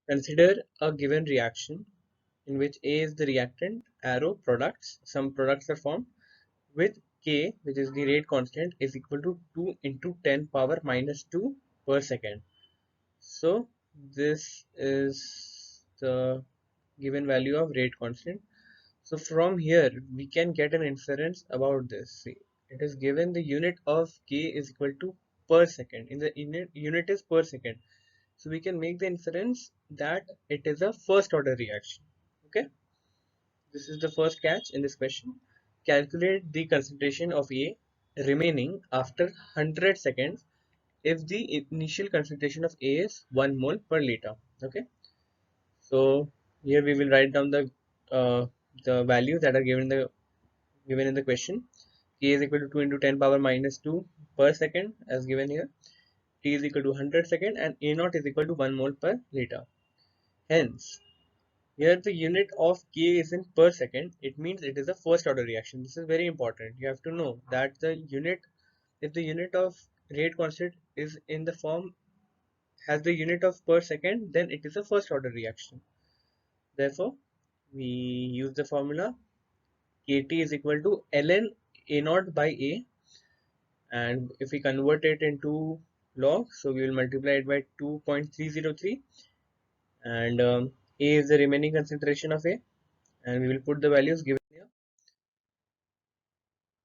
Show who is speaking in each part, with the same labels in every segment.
Speaker 1: Consider a given reaction in which A is the reactant, arrow products, some products are formed with K, which is the rate constant, is equal to 2 into 10 power minus 2 per second. So this is the given value of rate constant. So from here we can get an inference about this. See, it is given the unit of K is equal to per second. In the unit is per second. So we can make the inference that it is a first order reaction. Okay, this is the first catch in this question. Calculate the concentration of A remaining after 100 seconds if the initial concentration of A is 1 mole per liter. Okay, so here we will write down the values that are given in the question. K is equal to 2 into 10 power minus 2 per second as given here. T is equal to 100 second and A naught is equal to 1 mole per liter. Hence, here the unit of K is in per second. It means it is a first order reaction. This is very important. You have to know that if the unit of rate constant is in the form has the unit of per second, then it is a first order reaction. Therefore, we use the formula Kt is equal to ln A naught by A, and if we convert it into log, so we will multiply it by 2.303, and A is the remaining concentration of A, and we will put the values given here.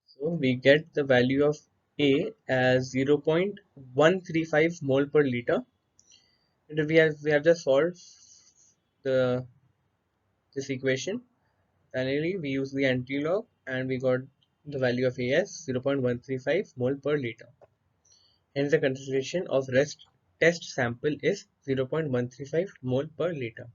Speaker 1: So we get the value of A as 0.135 mole per liter, and we have just solved the this equation. Finally, we use the anti-log and we got the value of A as 0.135 mole per liter. Hence, the concentration of rest test sample is 0.135 mole per liter.